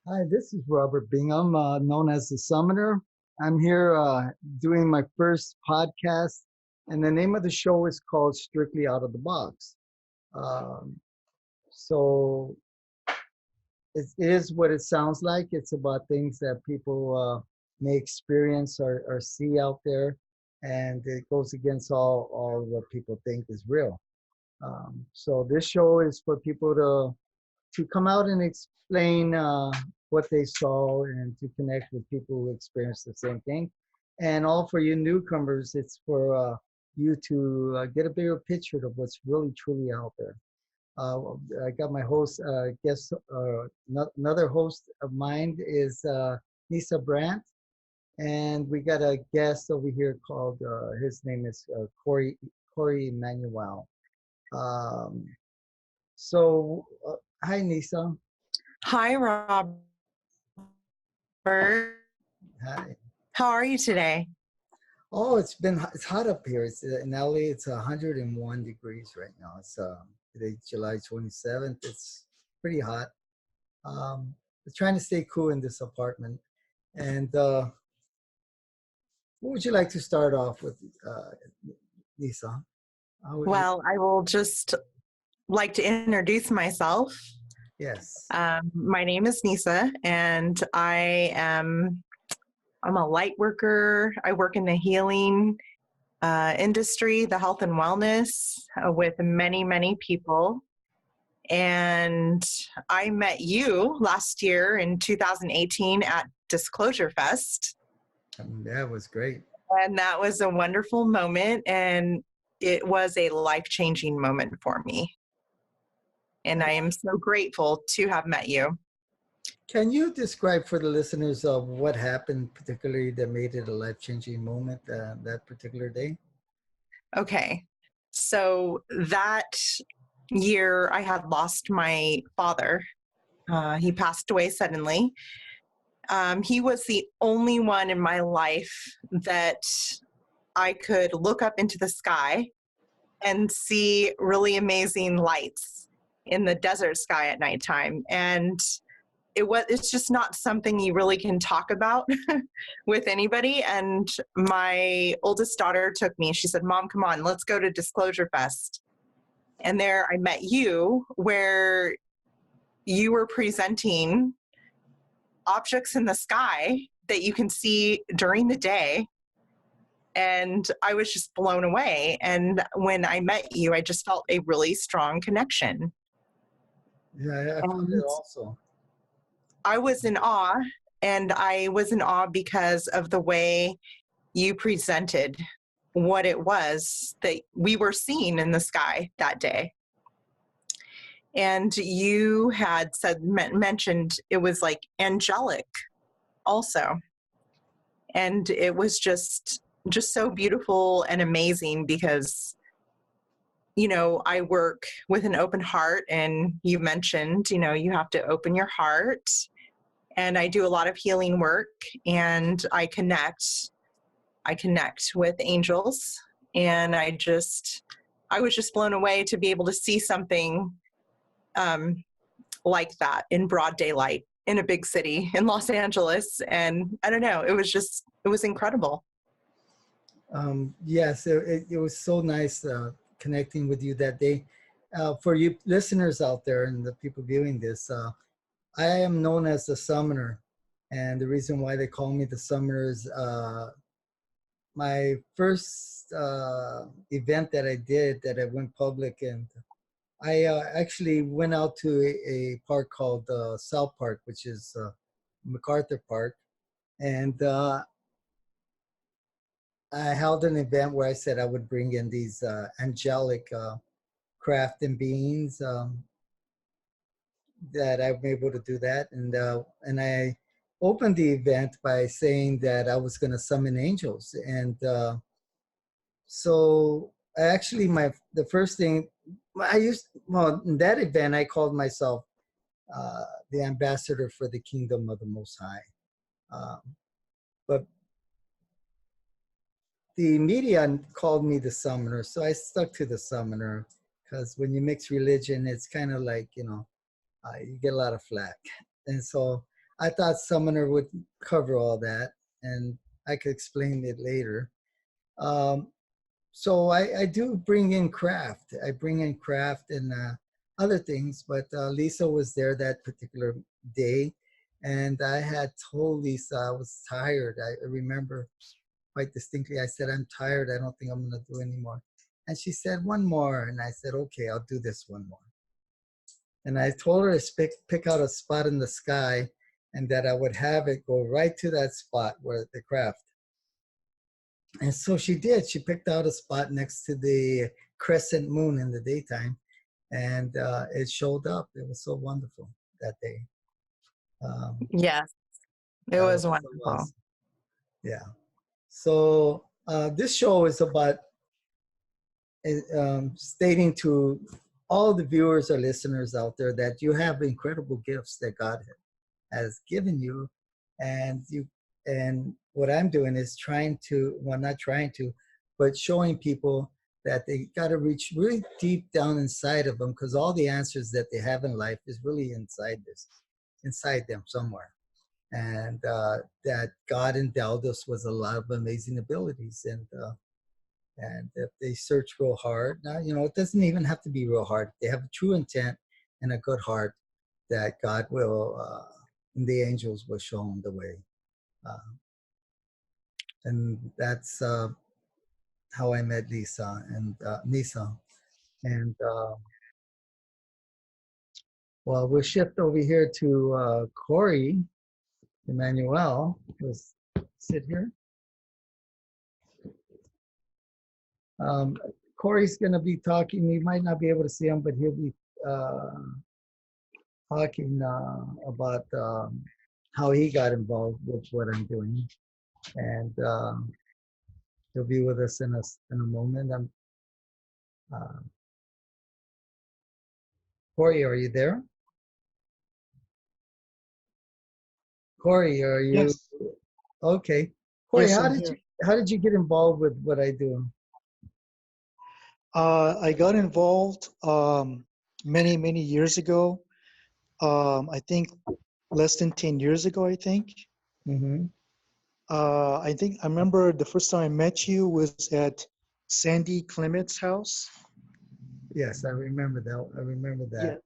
Hi, this is Robert Bingham, known as the Summoner. I'm here doing my first podcast, and the name of the show is called Strictly Out of the Box. Um, so it is what it sounds like. It's about things that people may experience or see out there, and it goes against all what people think is real. So this show is for people to come out and explain what they saw and to connect with people who experience the same thing. And all for you newcomers, it's for you to get a bigger picture of what's really truly out there. I got my host, guest, another host of mine is Nissa Brandt. And we got a guest over here called, his name is Corey Manuel. Um, so, hi, Nissa. Hi, Robert. Hi. How are you today? Oh, it's hot up here. It's in LA. It's 101 degrees right now. It's today July 27th. It's pretty hot. We're trying to stay cool in this apartment. And what would you like to start off with, Lisa? Well, I will just like to introduce myself. Yes. My name is Nissa, and I'm a light worker. I work in the healing industry, the health and wellness, with many people. And I met you last year in 2018 at Disclosure Fest. That was great. And that was a wonderful moment, and it was a life-changing moment for me. And I am so grateful to have met you. Can you describe for the listeners of what happened, particularly that made it a life-changing moment that particular day? Okay. So that year, I had lost my father. He passed away suddenly. He was the only one in my life that I could look up into the sky and see really amazing lights in the desert sky at nighttime. And it's just not something you really can talk about with anybody. And my oldest daughter took me. She said, "Mom, come on, let's go to Disclosure Fest." And there I met you, where you were presenting objects in the sky that you can see during the day. And I was just blown away. And when I met you, I just felt a really strong connection. Yeah, I found it also. I was in awe, and I was in awe because of the way you presented what it was that we were seeing in the sky that day. And you had mentioned it was like angelic also. And it was just so beautiful and amazing because, you know, I work with an open heart, and you mentioned, you know, you have to open your heart. And I do a lot of healing work, and I connect with angels. And I was just blown away to be able to see something like that in broad daylight in a big city in Los Angeles. And I don't know, it was incredible. Yes, it was so nice connecting with you that day. For you listeners out there and the people viewing this, I am known as the Summoner. And the reason why they call me the Summoner is my first event that I did that I went public, and I actually went out to a park called South Park, which is MacArthur Park. And I held an event where I said I would bring in these angelic craft and beings that I'm able to do that. And I opened the event by saying that I was going to summon angels. And so actually the first thing in that event, I called myself the ambassador for the kingdom of the Most High. But the media called me the Summoner, so I stuck to the Summoner, because when you mix religion, it's kind of like, you get a lot of flack. And so I thought Summoner would cover all that, and I could explain it later. Um, so I do bring in craft. I bring in craft and other things, but Lisa was there that particular day, and I had told Lisa I was tired. I remember quite distinctly. I said, "I'm tired. I don't think I'm going to do anymore." And she said, "One more," and I said, "Okay, I'll do this one more." And I told her to pick out a spot in the sky, and that I would have it go right to that spot where the craft. And so she did. She picked out a spot next to the crescent moon in the daytime, and it showed up. It was so wonderful that day. Um, Yes, it that was was so wonderful. awesome. Yeah. So this show is about stating to all the viewers or listeners out there that you have incredible gifts that God has given you, and what I'm doing is trying to, well, not trying to, but showing people that they got to reach really deep down inside of them, because all the answers that they have in life is really inside them somewhere, and that God endowed us with a lot of amazing abilities, and if they search real hard, now it doesn't even have to be real hard. They have a true intent and a good heart, that God will, and the angels will show them the way. Uh, and that's how I met Lisa and Nisa. And well, we'll shift over here to Corey Manuel. Let's sit here. Um, Corey's going to be talking. You might not be able to see him, but he'll be uh, talking about how he got involved with what I'm doing, and he'll be with us in a moment. Uh, Corey, are you there? Corey, are you Yes, okay? Corey, yes, I'm here. how did you get involved with what I do? I got involved many, many years ago. I think less than 10 years ago, I think. Mm-hmm. I remember the first time I met you was at Sandy Clement's house. Yes, I remember that. I remember that.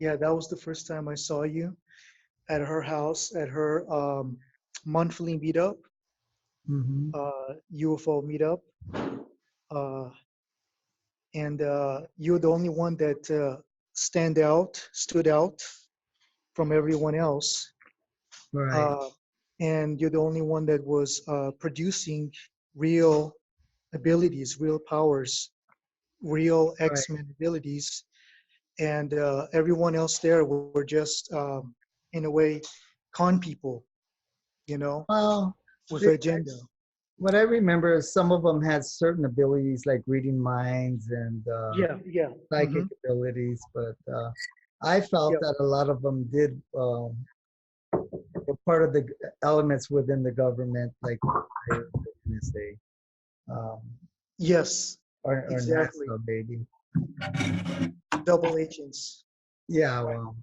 Yeah, yeah, that was the first time I saw you at her house, at her monthly meetup, Mm-hmm. UFO meetup. Uh, and you're the only one that stood out from everyone else. Right, Uh, and you're the only one that was producing real abilities, real powers, real right. X-Men abilities. And everyone else there were just, in a way, con people, you know, Well, with they, agenda. what I remember is some of them had certain abilities like reading minds and Yeah, yeah. psychic Hmm. abilities, but I felt Yeah. that a lot of them did were part of the elements within the government, like the NSA, um, Yes, or exactly. NASA, maybe. Double agents. Yeah, Right. well,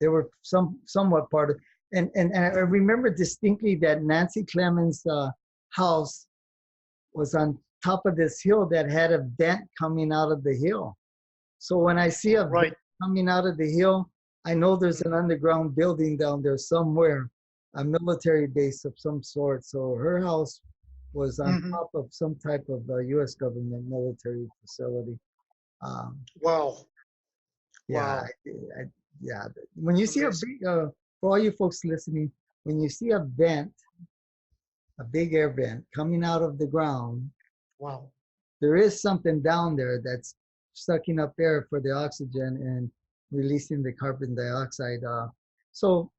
they were somewhat part of, and I remember distinctly that Nancy Clemens' house was on top of this hill that had a vent coming out of the hill. So when I see a vent Right. coming out of the hill, I know there's an Mhm. underground building down there somewhere, a military base of some sort. So her house was on Mhm. top of some type of U.S. government military facility. Um, Wow. yeah, Wow. I, yeah. When you see a Amazing. big, for all you folks listening, when you see a vent, a big air vent coming out of the ground, Wow. there is something down there that's sucking up air for the oxygen and releasing the carbon dioxide. So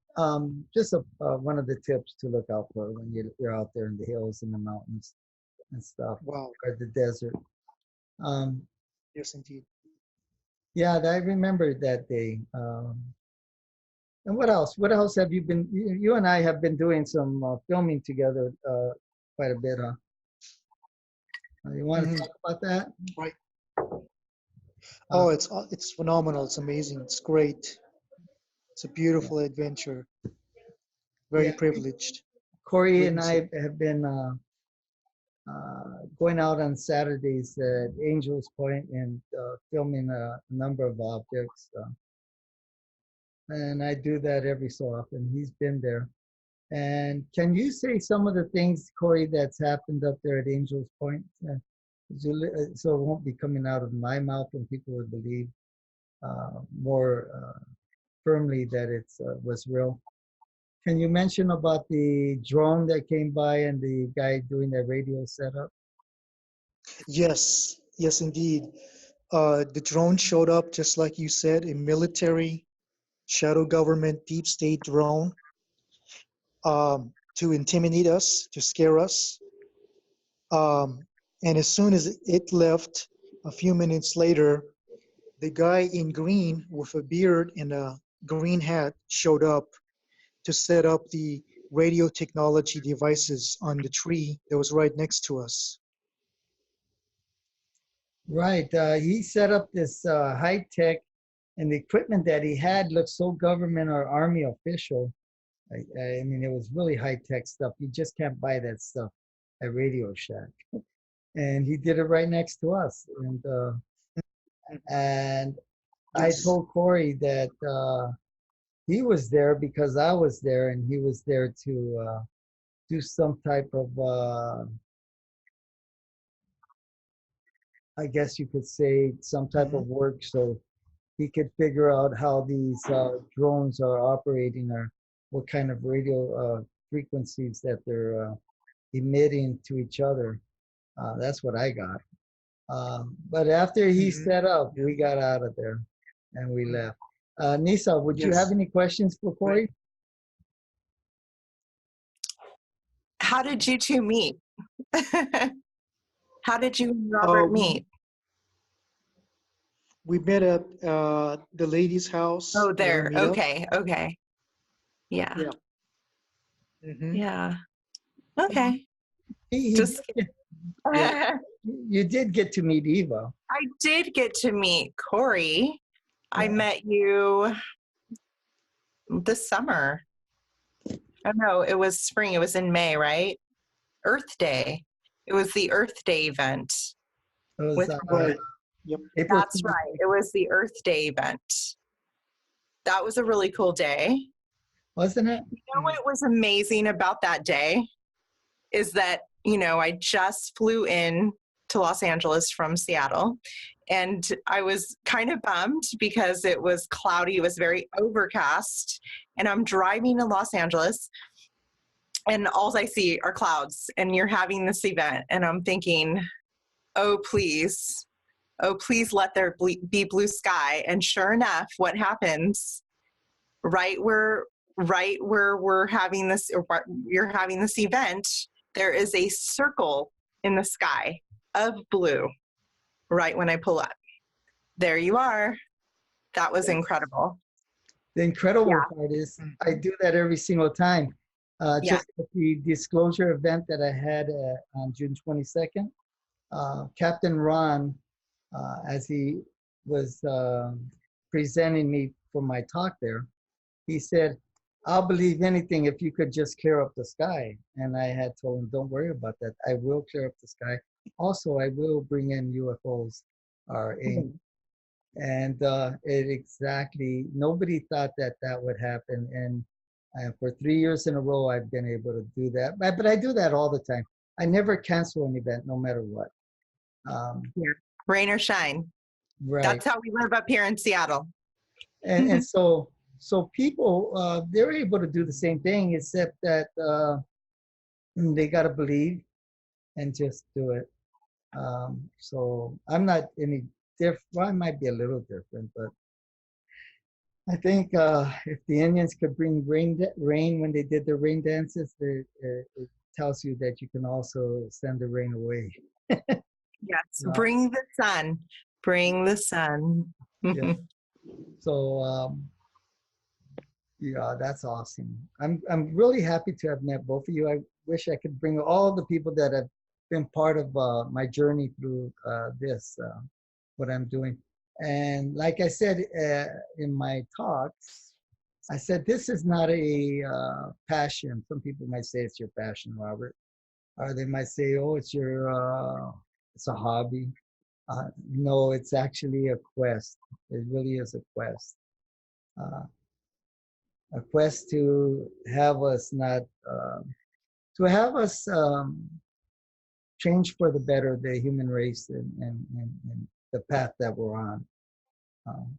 just one of the tips to look out for when you're out there in the hills and the mountains and stuff, Wow. or the desert. Um, Yes, indeed. yeah, I remember that day. And what else? What else have you been? You and I have been doing some filming together quite a bit. You want to Hmm. talk about that? Right. Uh, Oh, it's phenomenal. It's amazing. It's great. It's a yeah. beautiful adventure. very Yeah, privileged Corey and witnessing. I have been going out on Saturdays at Angels Point and filming a number of objects. And I do that every so often. He's been there. And can you say some of the things, Corey, that's happened up there at Angels Point? So it won't be coming out of my mouth and people would believe more firmly that it was real. Can you mention about the drone that came by and the guy doing the radio setup? Yes, yes, indeed. The drone showed up, just like you said, a military shadow government deep state drone, to intimidate us, to scare us. And as soon as it left, a few minutes later, the guy in green with a beard and a green hat showed up to set up the radio technology devices on the tree that was right next to us. Right. He set up this high tech, and the equipment that he had looked so government or army official. I mean, it was really high tech stuff. You just can't buy that stuff at Radio Shack. And he did it right next to us. And I Yes. told Corey that he was there because I was there, and he was there to do some type of, I guess you could say, some type Mhm. of work. So he could figure out how these drones are operating or what kind of radio frequencies that they're emitting to each other. That's what I got. But after he Mhm. set up, Yeah. we got out of there and we left. Nissa, would you have Yes. any questions for Corey? How did you two meet? How did you and Uh, Robert we meet? we met at the lady's house. Oh, Let her there. meet up. Okay. Okay. Yeah. Yeah. Hmm. Yeah. Okay. He Just did get, yeah, I you did get to meet Eva. did get to meet Cory. I Yeah. met you this summer. Oh no, it was spring. It was in May, right? Earth Day. It was the Earth Day event It was with Right. Yep. April That's right. 22nd, It was the Earth Day event. That was a really cool day. wasn't it? You know what was amazing about that day is that, I just flew in to Los Angeles from Seattle, and I was kind of bummed because it was cloudy. It was very overcast, and I'm driving to Los Angeles, and all I see are clouds, and you're having this event, and I'm thinking, oh, please. Oh, please let there be blue sky. And sure enough, what happens right where we're having this, or you're having this event, there is a circle in the sky of blue right when I pull up. There you are. That was incredible. The incredible Yeah. part is I do that every single time. Yeah. Just at the disclosure event that I had on June 22nd, Captain Ron, as he was presenting me for my talk there, he said, I'll believe anything if you could just clear up the sky. And I had told him, don't worry about that. I will clear up the sky. Also, I will bring in UFOs, our aim. And nobody thought that that would happen. And for 3 years in a row, I've been able to do that. But I do that all the time. I never cancel an event, no matter what. Yeah. Rain or shine. Right. That's how we live up here in Seattle. And so people, they're able to do the same thing, except that they got to believe and just do it. So I'm not any different. Well, I might be a little different, but I think if the Indians could bring rain when they did their rain dances, it tells you that you can also send the rain away. Yes. Uh, Bring the sun. Bring the sun. yeah. So yeah, that's awesome. I'm really happy to have met both of you. I wish I could bring all the people that have been part of my journey through this, what I'm doing. And like I said in my talks, I said, this is not a passion. Some people might say it's your passion, Robert. Or they might say, oh, it's a hobby. No, it's actually a quest. It really is a quest. Uh, a quest to have us not, to have us change for the better the human race and the path that we're on. Um,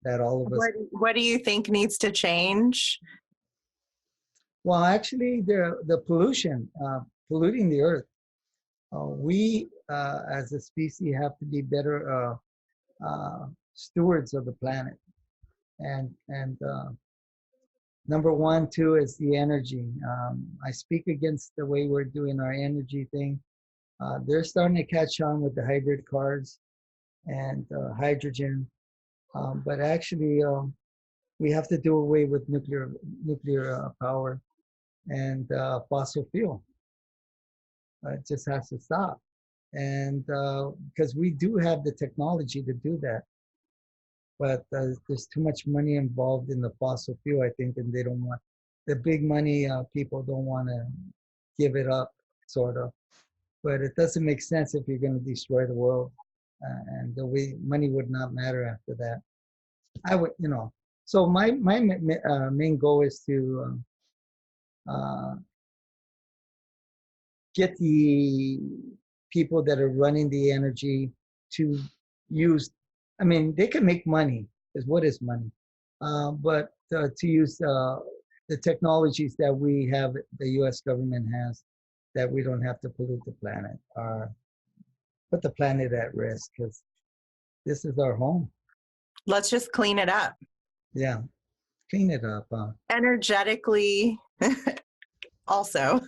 that all of us. What do you think needs to change? Well, actually, the pollution, polluting the earth. We, as a species, have to be better stewards of the planet. And number one, too, is the energy. I speak against the way we're doing our energy thing. They're starting to catch on with the hybrid cars and hydrogen. But actually, we have to do away with nuclear power and fossil fuel. It just has to stop. And because we do have the technology to do that. But there's too much money involved in the fossil fuel, I think, and they don't want, the big money people don't want to give it up, sort of. But it doesn't make sense if you're going to destroy the world, and the way money would not matter after that. I would, So my main goal is to get the people that are running the energy to use. I mean, they can make money, because what is money? But to use the technologies that we have, the U.S. government has, that we don't have to pollute the planet or put the planet at risk, because this is our home. Let's just clean it up. Yeah, clean it up. Energetically, also,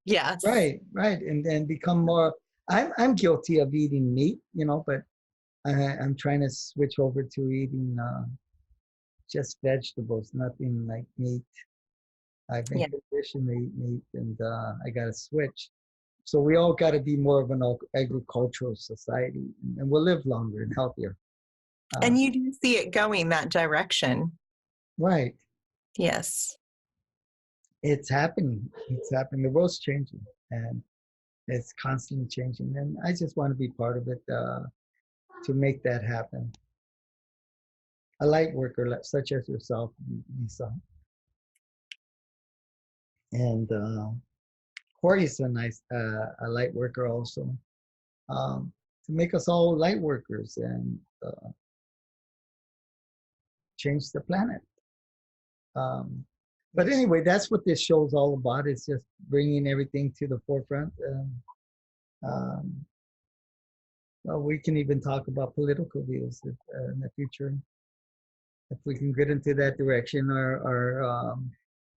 yes. Right, and then become more. I'm guilty of eating meat, but I'm trying to switch over to eating just vegetables, nothing like meat. I've been conditioned to eat meat, and I got to switch. So we all got to be more of an agricultural society, and we'll live longer and healthier. And you do see it going that direction. Right. Yes. It's happening. It's happening. The world's changing, and it's constantly changing. And I just want to be part of it to make that happen. A light worker such as yourself, Nissa. And Corey's a nice a light worker also. To make us all light workers and change the planet. But anyway, that's what this show is all about. It's just bringing everything to the forefront. Well, we can even talk about political views in the future, if we can get into that direction, or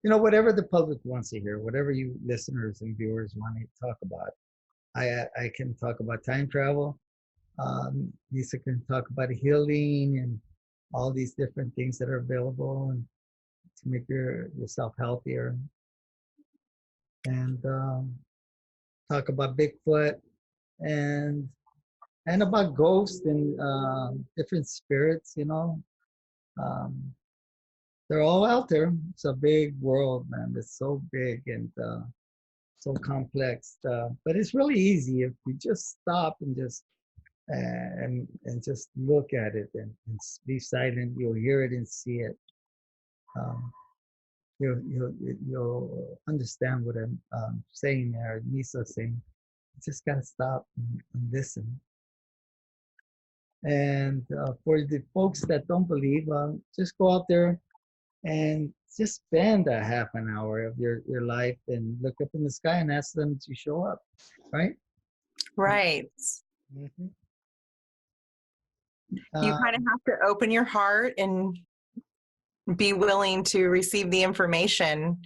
whatever the public wants to hear, whatever you listeners and viewers want to talk about. I can talk about time travel. Nissa can talk about healing and all these different things that are available, and to make yourself healthier. And talk about Bigfoot and about ghosts and different spirits. They're all out there. It's a big world, man. It's so big and so complex. But it's really easy if you just stop and just just look at it and be silent. You'll hear it and see it. You'll understand what I'm saying there. Nissa's saying, you just gotta stop and listen. And for the folks that don't believe, just go out there and just spend a half an hour of your life and look up in the sky and ask them to show up, right? Right. Mm-hmm. You kind of have to open your heart and be willing to receive the information.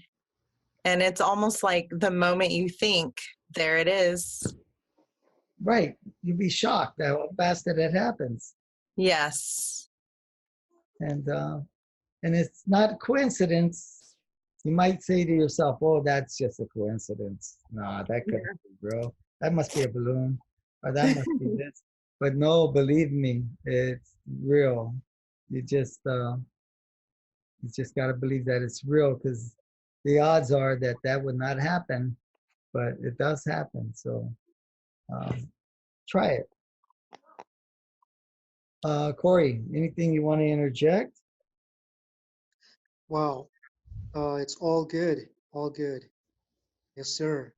And it's almost like the moment you think, there it is. Right. You'd be shocked at how fast that it happens. Yes. And it's not a coincidence. You might say to yourself, oh, that's just a coincidence. Nah, that couldn't be, bro. That must be a balloon. Or that must be this. But no, believe me, it's real. You just You just got to believe that it's real, because the odds are that that would not happen, but it does happen. So try it. Corey, anything you want to interject? Wow. It's all good. All good. Yes, sir.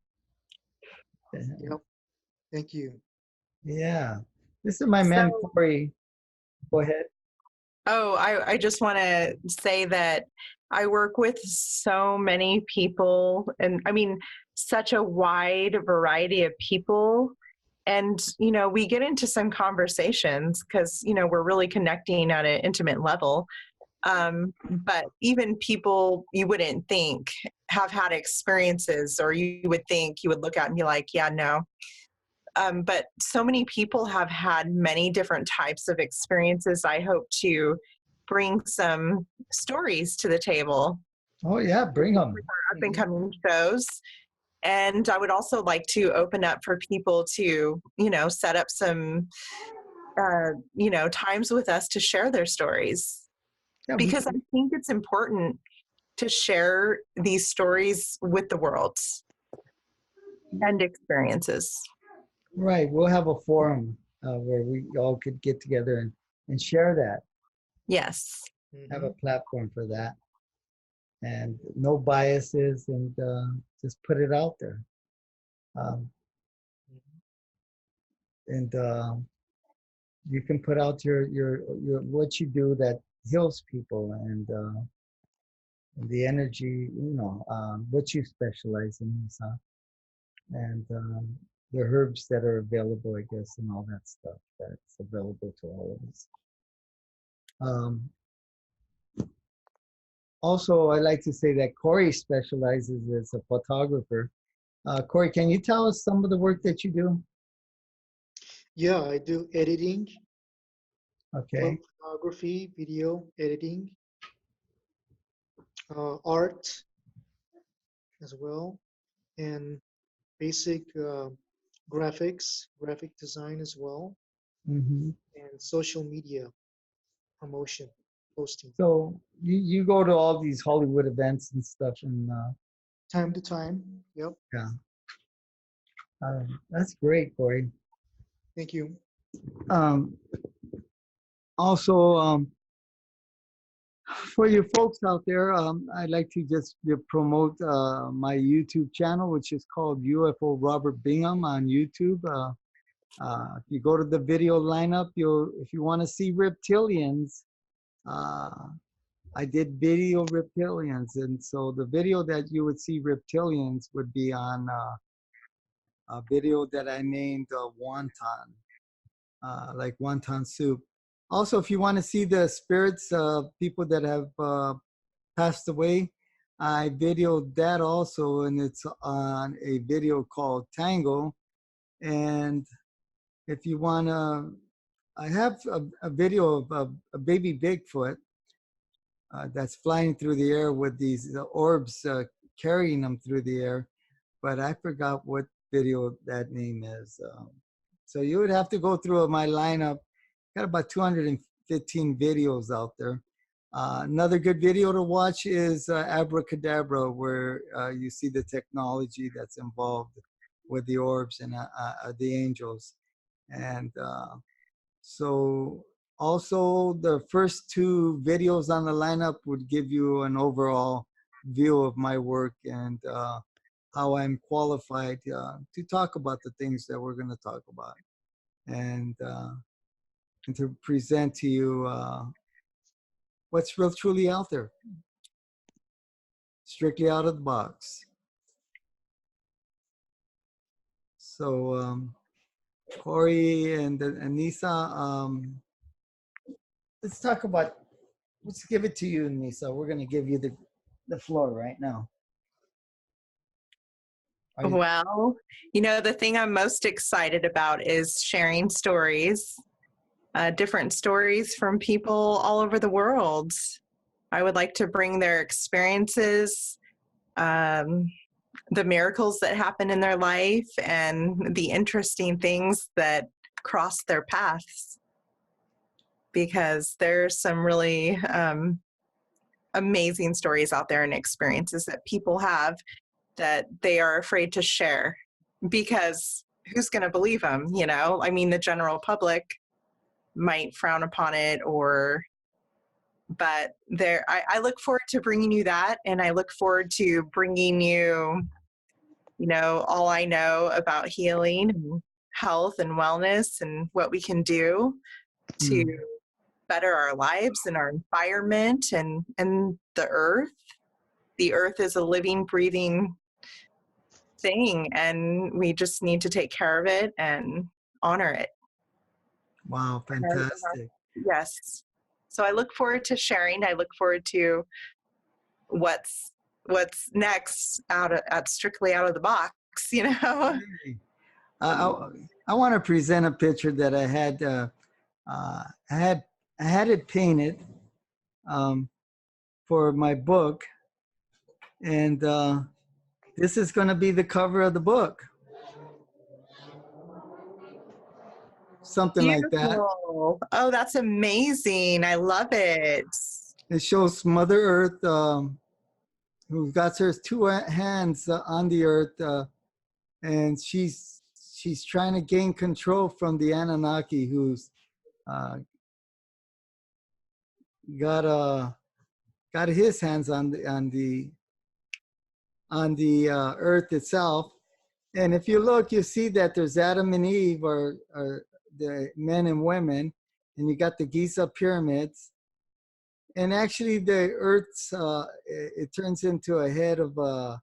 Yep. Thank you. Yeah. This is my man, So, Corey. Go ahead. oh, I just want to say that I work with so many people, and I mean, such a wide variety of people. And, we get into some conversations because, we're really connecting at an intimate level. But even people you wouldn't think have had experiences, or you would think you would look at and be like, yeah, no. But so many people have had many different types of experiences. I hope to bring some stories to the table Oh, yeah, bring with them. our up and coming shows. And I would also like to open up for people to, set up some, times with us to share their stories. Yeah, Because I think it's important to share these stories with the world and experiences. right. We'll have a forum where we all could get together and share that, Yes. have a Mhm. platform for that, and no biases, and just put it out there. Um, and you can put out your what you do that heals people, and the energy, what you specialize in, so, and the herbs that are available, I guess, and all that stuff that's available to all of us. Um, Also, I like to say that Corey specializes as a photographer. Corey, can you tell us some of the work that you do? Yeah, I do editing, Okay. photography, video editing, art as well, and basic graphics, graphic design as well, Hmm. and social media promotion, posting. So you go to all these Hollywood events and stuff, and Time to time. Yep. yeah, that's great, Corey. Thank you. Um, Also, for you folks out there, I'd like to just promote my YouTube channel, which is called UFO Rubber BM on YouTube. If you go to the video lineup, if you want to see reptilians, uh, I did video reptilians, and so the video that you would see reptilians would be on a video that I named wonton, like wonton soup. Also, if you want to see the spirits of people that have passed away, I videoed that also, and it's on a video called Tango. And if you want to, I have a video of a baby Bigfoot that's flying through the air with these orbs carrying them through the air, but I forgot what video that name is. So you would have to go through my lineup. Got about 215 videos out there. Another good video to watch is Abracadabra, where you see the technology that's involved with the orbs and the angels. And so also the first two videos on the lineup would give you an overall view of my work and how I'm qualified to talk about the things that we're going to talk about, and to present to you what's real truly out there, strictly out of the box. So Cory and Nissa, let's talk about, let's give it to you, Nissa. We're going to give you the floor right now. Well, the thing I'm most excited about is sharing stories, different stories from people all over the world. I would like to bring their experiences, the miracles that happen in their life, and the interesting things that cross their paths. Because there's some really amazing stories out there and experiences that people have that they are afraid to share because who's going to believe them? You know, I mean, the general public might frown upon it but I look forward to bringing you that. And I look forward to bringing you, you know, all I know about healing and health and wellness and what we can do to Mm. better our lives and our environment and the earth. The earth is a living, breathing thing, and we just need to take care of it and honor it. Wow, fantastic. Yes. So I look forward to sharing. I look forward to what's next out strictly out of the box, you know. Hey. I want to present a picture that I had. I had it painted um, for my book, and this is going to be the cover of the book. Something like that. Beautiful. Oh, that's amazing. I love it. It shows Mother Earth, who got her two hands on the earth, and she's trying to gain control from the Anunnaki, who's uh, got his hands on the earth itself. And if you look, you see that there's Adam and Eve, or the men and women, and you got the Giza pyramids. And actually, the Earth's it turns into a head of a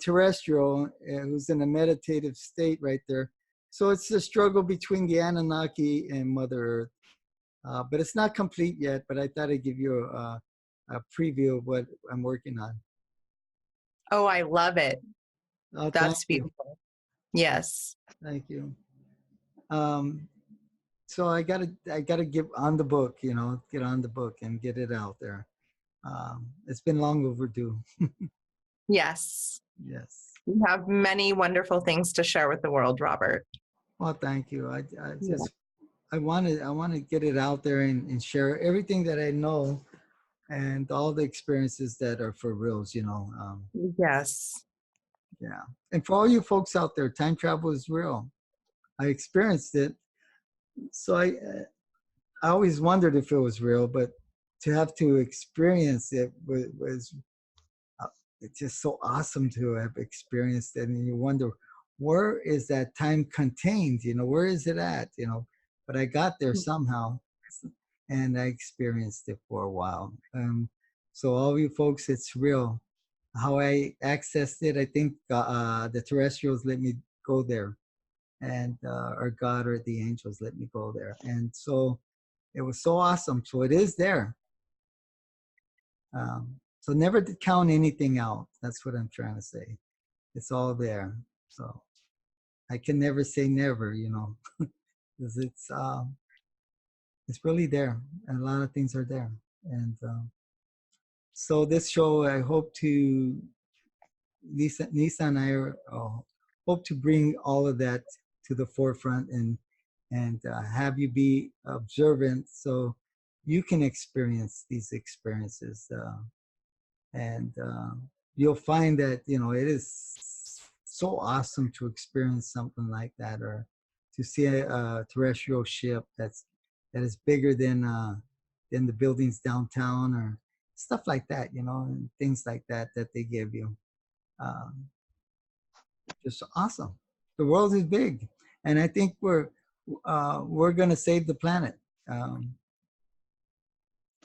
terrestrial who's in a meditative state right there. So it's the struggle between the Anunnaki and Mother Earth. But it's not complete yet. But I thought I'd give you a preview of what I'm working on. Oh, I love it. Oh, That's thank you. beautiful. Yes. Thank you. So I gotta get on the book, you know, get on the book and get it out there. It's been long overdue. Yes. Yes. You have many wonderful things to share with the world, Robert. Well, thank you. I Yeah. just I want to get it out there and share everything that I know and all the experiences that are for reals, you know. Yes. Yeah. And for all you folks out there, time travel is real. I experienced it. So I always wondered if it was real, but to have to experience it was it's just so awesome to have experienced it. And you wonder, where is that time contained? You know, where is it at? You know, but I got there somehow, and I experienced it for a while. So all you folks, it's real. How I accessed it, I think the terrestrials let me go there, and or God or the angels let me go there, and so it was so awesome. So it is there. So never to count anything out. That's what I'm trying to say. It's all there. So I can never say never, you know, because it's really there, and a lot of things are there. And so this show, I hope to Nissa and I hope to bring all of that to the forefront and have you be observant so you can experience these experiences. And you'll find that, you know, it is so awesome to experience something like that, or to see a terrestrial ship that is bigger than the buildings downtown, or stuff like that, you know, and things like that they give you. Just awesome. The world is big, and I think we're going to save the planet. We're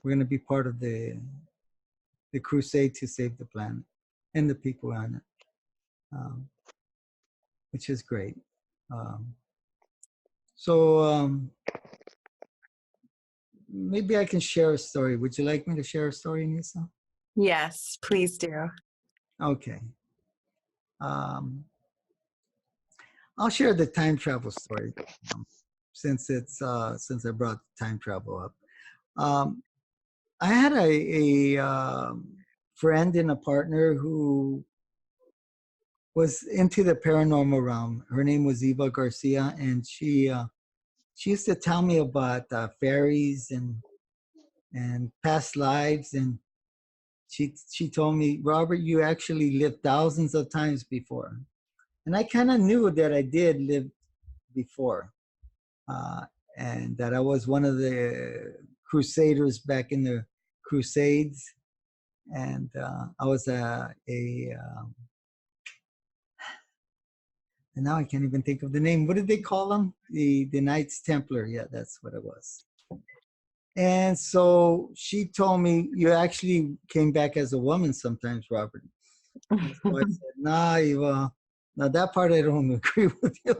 going to be part of the crusade to save the planet and the people on it, which is great. So maybe I can share a story. Would you like me to share a story, Nissa? Yes, please do. Okay. I'll share the time travel story since I brought time travel up. I had a friend and a partner who was into the paranormal realm. Her name was Eva Garcia, and she used to tell me about fairies and past lives, and she told me, Robert, you actually lived thousands of times before. And I kind of knew that I did live before, uh, and that I was one of the crusaders back in the Crusades. And I was and now I can't even think of the name. What did they call them? The Knights Templar. Yeah, that's what it was. And so she told me, you actually came back as a woman sometimes, Robert. And so I said, nah, now that part I don't agree with you.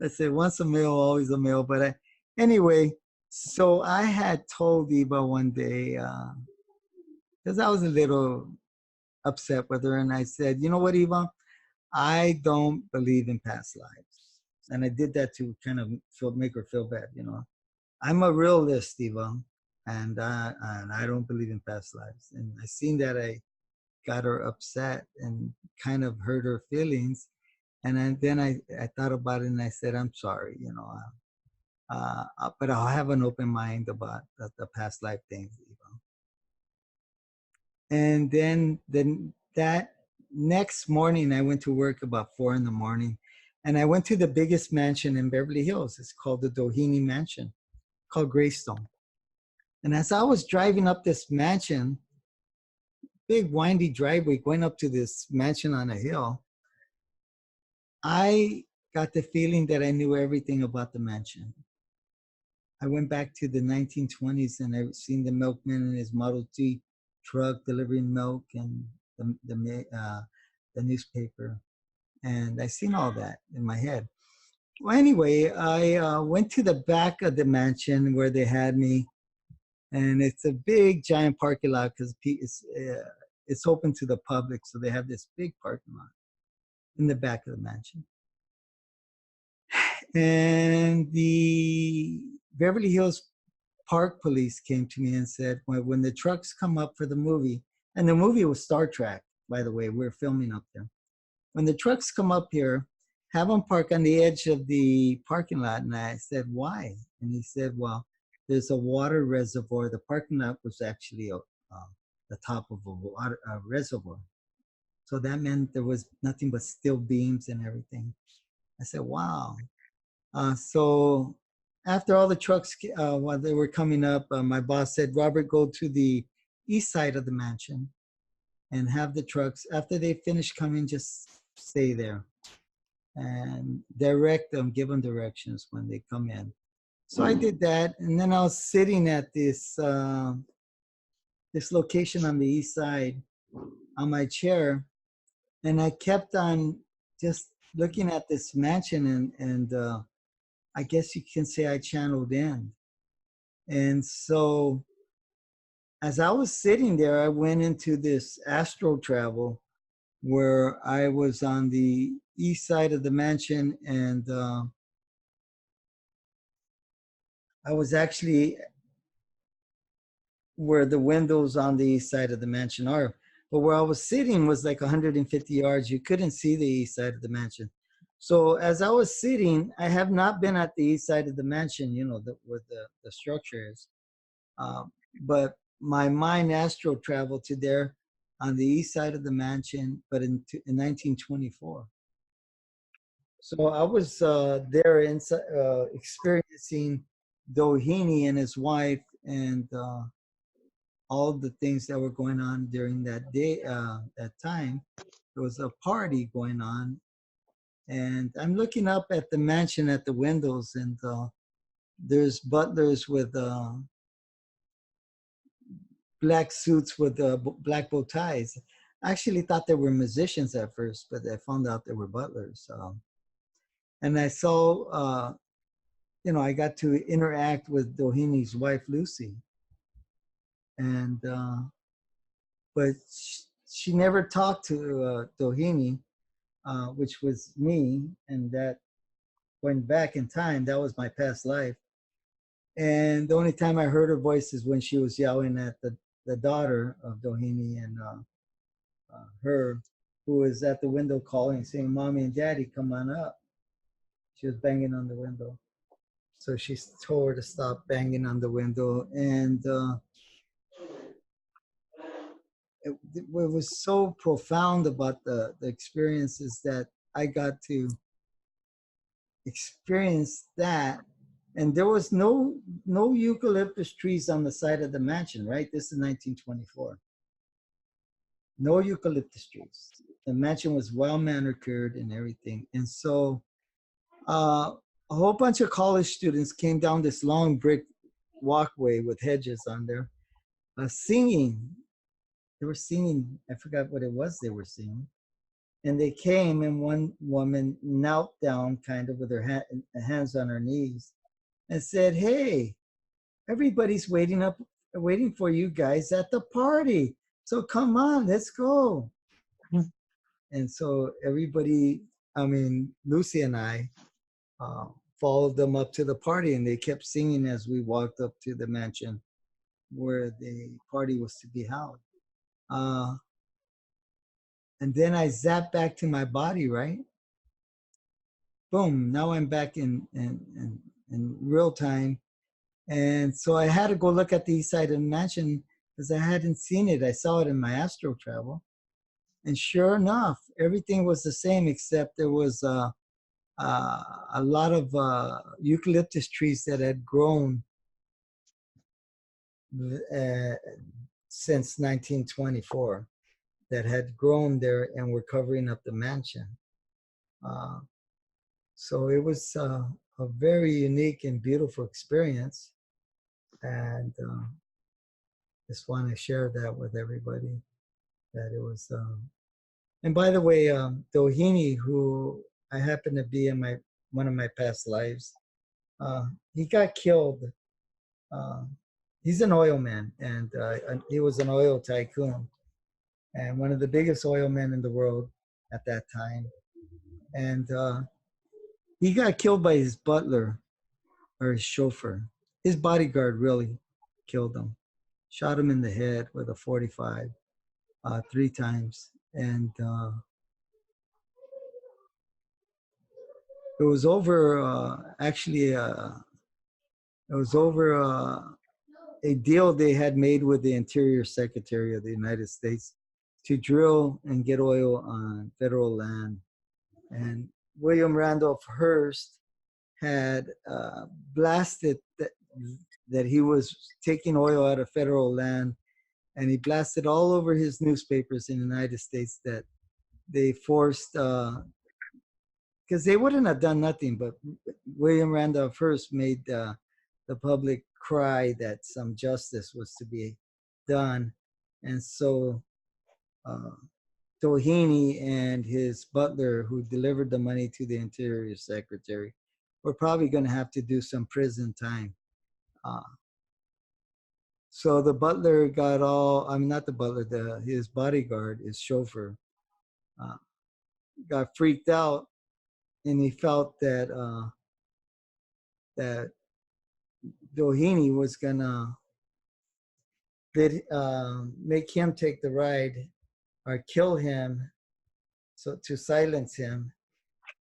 I said, once a male, always a male. But anyway, so I had told Eva one day, because I was a little upset with her, and I said, you know what, Eva? I don't believe in past lives. And I did that to kind of make her feel bad, you know. I'm a realist, Eva, and I don't believe in past lives. And I seen that I got her upset and kind of hurt her feelings. And then I thought about it and I said, I'm sorry, you know, but I'll have an open mind about the past life things, Eva. And then that next morning, I went to work about 4 a.m. and I went to the biggest mansion in Beverly Hills. It's called the Doheny Mansion, called Greystone. And as I was driving up this mansion, big windy driveway going up to this mansion on a hill, I got the feeling that I knew everything about the mansion. I went back to the 1920s and I seen the milkman in his Model T truck delivering milk and the newspaper. And I seen all that in my head. Well, anyway, I went to the back of the mansion where they had me. And it's a big, giant parking lot because it's open to the public. So they have this big parking lot in the back of the mansion. And the Beverly Hills Park Police came to me and said, when the trucks come up for the movie, and the movie was Star Trek, by the way, we were filming up there. When the trucks come up here, have them park on the edge of the parking lot. And I said, why? And he said, well, there's a water reservoir. The parking lot was actually the top of a reservoir. So that meant there was nothing but steel beams and everything. I said, wow. So after all the trucks, while they were coming up, my boss said, Robert, go to the east side of the mansion and have the trucks, after they finish coming, just stay there and direct them, give them directions when they come in. So I did that. And then I was sitting at this location on the east side on my chair. And I kept on just looking at this mansion and I guess you can say I channeled in. And so as I was sitting there, I went into this astral travel where I was on the east side of the mansion and I was actually where the windows on the east side of the mansion are. But where I was sitting was like 150 yards. You couldn't see the east side of the mansion. So as I was sitting, I have not been at the east side of the mansion, you know, where the structure is. But my mind astral traveled to there on the east side of the mansion, but in 1924. So I was there experiencing Doheny and his wife and all the things that were going on during that day, that time. There was a party going on. And I'm looking up at the mansion at the windows and there's butlers with black suits with black bow ties. I actually thought they were musicians at first, but I found out they were butlers. And I saw, you know, I got to interact with Doheny's wife, Lucy. And, but she never talked to Doheny, which was me. And that went back in time, that was my past life. And the only time I heard her voice is when she was yelling at the daughter of Doheny and her, who was at the window calling, saying, Mommy and Daddy, come on up. She was banging on the window. So she told her to stop banging on the window. And what was so profound about the experience is that I got to experience that. And there was no eucalyptus trees on the side of the mansion, right? This is 1924. No eucalyptus trees. The mansion was well manicured and everything. And so a whole bunch of college students came down this long brick walkway with hedges on there, singing. They were singing, I forgot what it was they were singing. And they came, and one woman knelt down kind of with her hands on her knees and said, "Hey, everybody's waiting for you guys at the party. So come on, let's go." And so everybody, I mean, Lucy and I uh, followed them up to the party, and they kept singing as we walked up to the mansion where the party was to be held. And then I zapped back to my body, right? Boom, now I'm back in real time. And so I had to go look at the east side of the mansion because I hadn't seen it. I saw it in my astral travel. And sure enough, everything was the same, except there was a lot of eucalyptus trees that had grown since 1924, that had grown there and were covering up the mansion. So it was a very unique and beautiful experience. And just want to share that with everybody, that it was. And by the way, Doheny, who I happen to be in one of my past lives, he got killed. He's an oil man, and he was an oil tycoon, and one of the biggest oil men in the world at that time. And he got killed by his butler or his chauffeur. His bodyguard really killed him, shot him in the head with a 45 3 times. And it was over, it was over a deal they had made with the Interior Secretary of the United States to drill and get oil on federal land. And William Randolph Hearst had blasted that he was taking oil out of federal land, and he blasted all over his newspapers in the United States that they forced, because they wouldn't have done nothing, but William Randolph Hearst made the public cry that some justice was to be done. And so Doheny and his butler, who delivered the money to the Interior Secretary, were probably going to have to do some prison time. So the butler got not the butler, his bodyguard, his chauffeur, got freaked out, and he felt that that Doheny was gonna make him take the ride or kill him, so to silence him,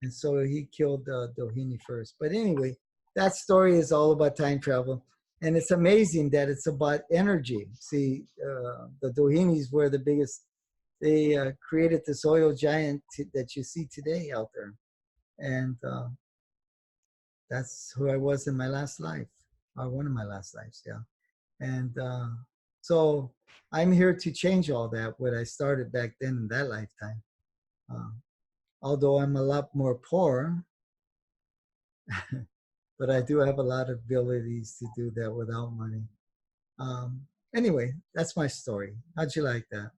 and so he killed Doheny first. But anyway, that story is all about time travel, and it's amazing that it's about energy. See, the Dohenys were the biggest. They created this oil giant that you see today out there, and that's who I was in my last life, or one of my last lives, yeah. And so I'm here to change all that, what I started back then in that lifetime. Although I'm a lot more poor, but I do have a lot of abilities to do that without money. Anyway, that's my story. How'd you like that?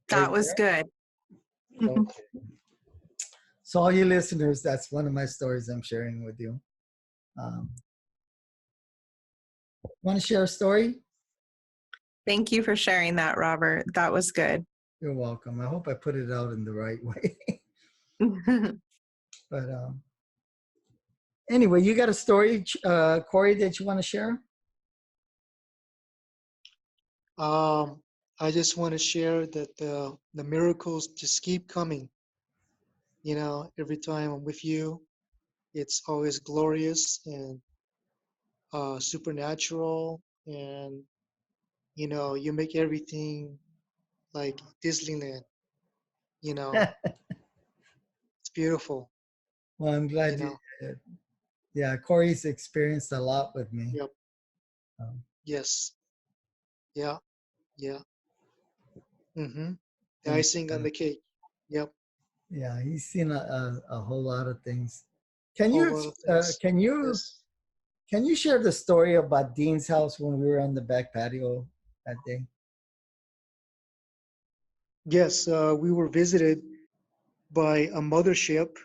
That was good. Okay. So all you listeners, that's one of my stories I'm sharing with you. Want to share a story? Thank you for sharing that, Robert. That was good. You're welcome. I hope I put it out in the right way. But anyway, you got a story, Corey, that you want to share? I just want to share that the miracles just keep coming. You know, every time I'm with you, it's always glorious and supernatural, and you make everything like Disneyland. You know, it's beautiful. Well, I'm You glad you. know. Yeah, Corey's experienced a lot with me. Yep. Um, Yes. Yeah. Yeah. Mm-hmm. The and icing on the cake. Yep. yeah, he's seen a whole lot of things. Can Whole you lot of ex- things. can you Yes. can you share the story about Dean's house when we were on the back patio that day? Yes. We were visited by a mothership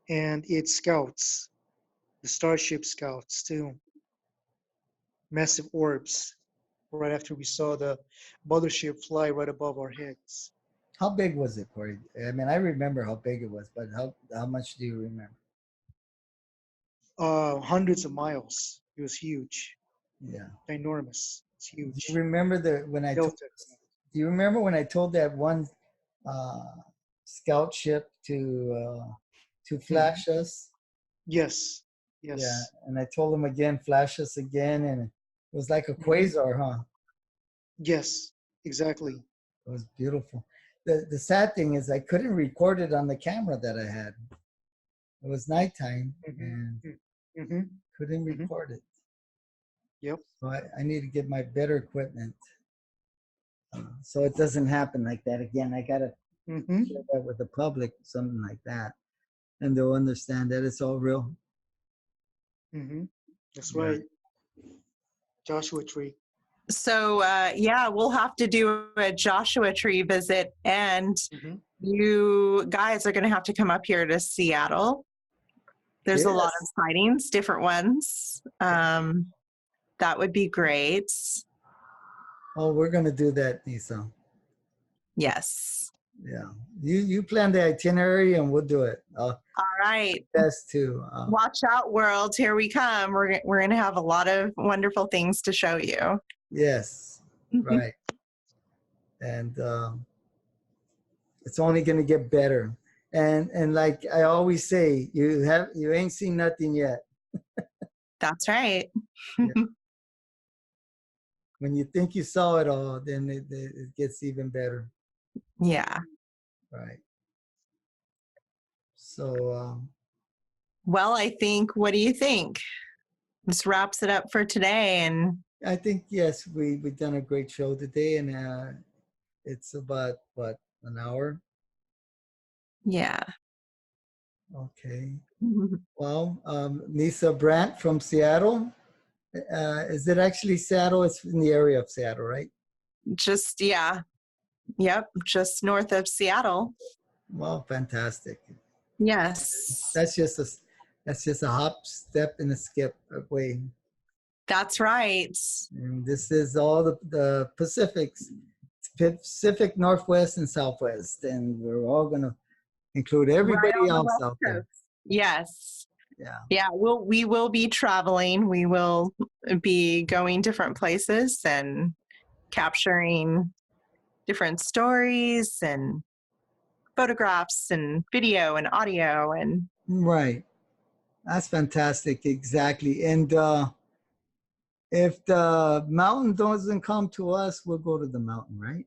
and its scouts, the Starship Scouts too. Massive orbs. Right after we saw the mothership fly right above our heads. How big was it, Corey? I mean, I remember how big it was, but how much do you remember? Hundreds of miles. It was huge, Yeah. enormous. It's Do you huge. remember when I told? Delta. Do you remember when I told that one uh, scout ship to Mhm. flash us? Yes. Yeah, Yes. and I told him again, flash us again, and it was like a Hmm. quasar, huh? Yes. Exactly. It was beautiful. The sad thing is I couldn't record it on the camera that I had. It was nighttime Hmm. and Hmm. couldn't Hmm. record it. Yep. So I need to get my better equipment so it doesn't happen like that again. I gotta Hmm. share that with the public, something like that, and they'll understand that it's all real. Hmm. That's Yeah. right. Joshua Tree. So, yeah, we'll have to do a Joshua Tree visit, and Hmm. you guys are going to have to come up here to Seattle. There's a lot Yes. of sightings, different ones. That would be great. Oh, we're gonna do that, Nisa. Yes. Yeah. You plan the itinerary and we'll do it. All right. Best too. Watch out, world. Here we come. We're going to have a lot of wonderful things to show you. Yes. Right. And it's only gonna get better. And like I always say, you ain't seen nothing yet. That's right. Yeah. When you think you saw it all, then it gets even better. Yeah. Right. So Well, I think, what do you think? This wraps it up for today. And I think yes, we've done a great show today, and it's about what, an hour. yeah. Okay. Well, Nissa Brandt from Seattle. Is it actually Seattle? It's in the area of Seattle, right? Just, yeah. Yep. Just north of Seattle. Well, fantastic. Yes. That's just a hop, step, and a skip away. That's right. And this is all the Pacific Northwest and Southwest, and we're all gonna include Right everybody on the else West out there. Coast. Yes. Yeah. Yeah, we will be traveling. We will be going different places and capturing different stories and photographs and video and audio and Right. That's fantastic. Exactly. And if the mountain doesn't come to us, we'll go to the mountain, right?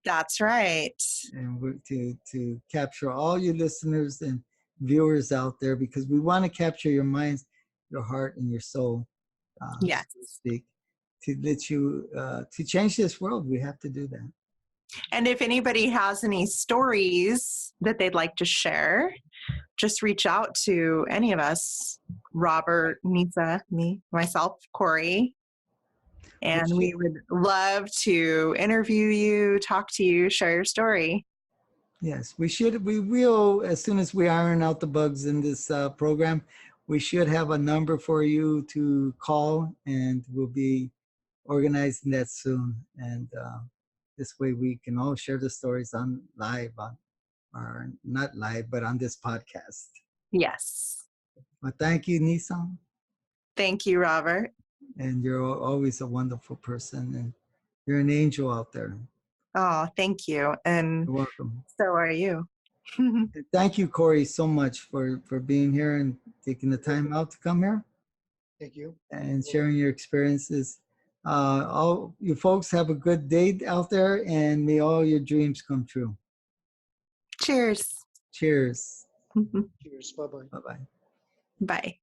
that's right. And we're to capture all your listeners and viewers out there, because we want to capture your minds, your heart, and your soul, Yes. so to speak, to let you to change this world. We have to do that. And if anybody has any stories that they'd like to share, just reach out to any of us, Robert, Nissa, me, myself, Cory, and we would love to interview you, talk to you, share your story. Yes, we will, as soon as we iron out the bugs in this program, we should have a number for you to call, and we'll be organizing that soon. And this way we can all share the stories on live, or not live, but on this podcast. Yes. Well, thank you, Nissan. Thank you, Robert. And you're always a wonderful person, and you're an angel out there. Oh, thank you. And You're welcome. so are you. Thank you, Corey, so much for being here and taking the time out to come here Thank you. and sharing your experiences. All you folks have a good day out there, and may all your dreams come true. Cheers. Cheers. Cheers. Bye-bye. Bye-bye. Bye.